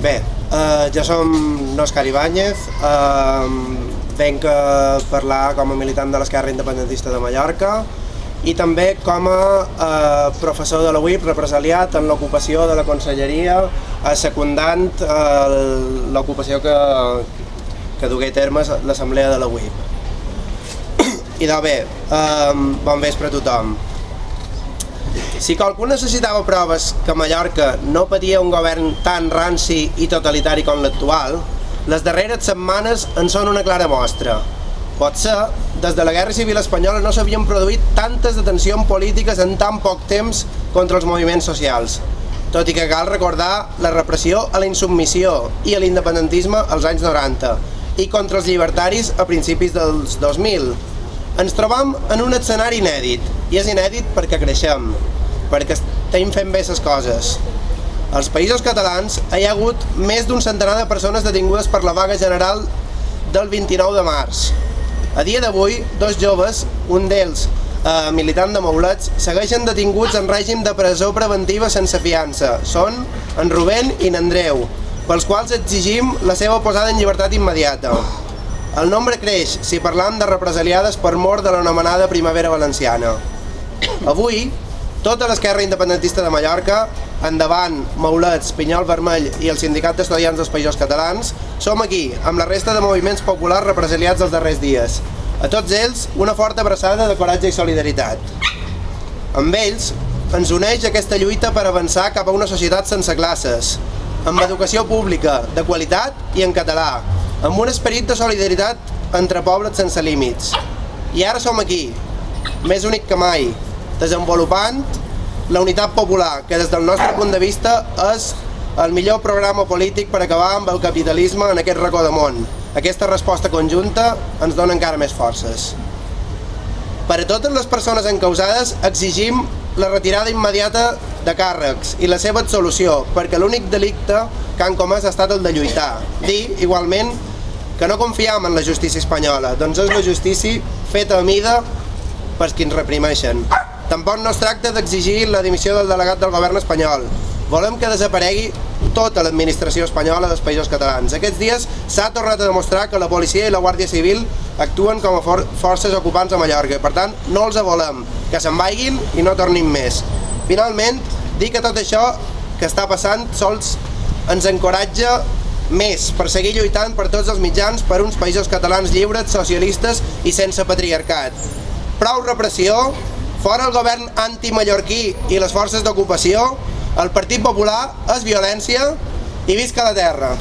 Bé, jo som Òscar Ibáñez, venc a parlar com a militant de l'Esquerra Independentista de Mallorca i també com a professor de la UIP represaliat en l'ocupació de la conselleria, secundant l'ocupació que dugué a terme l'assemblea de la UIP. I doncs bé, bon vespre a tothom. Si qualcú necessitava proves que Mallorca no patia un govern tan ranci i totalitari com l'actual, les darreres setmanes en són una clara mostra. Potser, des de la Guerra Civil Espanyola no s'havien produït tantes detencions polítiques en tan poc temps contra els moviments socials, tot i que cal recordar la repressió a la insubmissió i a l'independentisme als anys 90 i contra els llibertaris a principis dels 2000. Ens trobam en un escenari inèdit, i és inèdit perquè creixem, perquè estem fent bé les coses. Als Països Catalans hi ha hagut més d'un centenar de persones detingudes per la vaga general del 29 de març. A dia d'avui, dos joves, un d'ells militant de Maulets, segueixen detinguts en règim de presó preventiva sense fiança. Són en Rubén i n'Andreu, pels quals exigim la seva posada en llibertat immediata. El nombre creix si parlam de represaliades per mort de l'anomenada Primavera Valenciana. Avui, tota l'Esquerra Independentista de Mallorca, Endavant, Maulets, Pinyol Vermell i el Sindicat d'Estudiants dels Països Catalans, som aquí, amb la resta de moviments populars represaliats els darrers dies. A tots ells, una forta abraçada de coratge i solidaritat. Amb ells, ens uneix aquesta lluita per avançar cap a una societat sense classes, amb educació pública, de qualitat i en català, amb un esperit de solidaritat entre pobles sense límits. I ara som aquí, més únic que mai, desenvolupant la unitat popular, que des del nostre punt de vista és el millor programa polític per acabar amb el capitalisme en aquest racó de món. Aquesta resposta conjunta ens dona encara més forces. Per a totes les persones encausades exigim la retirada immediata de càrrecs i la seva absolució, perquè l'únic delicte que han comès ha estat el de lluitar. Dir, igualment, que no confiam en la justícia espanyola, doncs és la justícia feta a mida pels qui ens reprimeixen. Tampoc no es tracta d'exigir la dimissió del delegat del govern espanyol. Volem que desaparegui tota l'administració espanyola dels Països Catalans. Aquests dies s'ha tornat a demostrar que la policia i la Guàrdia Civil actuen com a forces ocupants a Mallorca. Per tant, no els volem, que se'n vagin i no tornin més. Finalment, dir que tot això que està passant sols ens encoratja més per seguir lluitant per tots els mitjans per uns Països Catalans lliures, socialistes i sense patriarcat. Prou repressió, fora el govern antimallorquí i les forces d'ocupació, el Partit Popular és violència i visca la terra!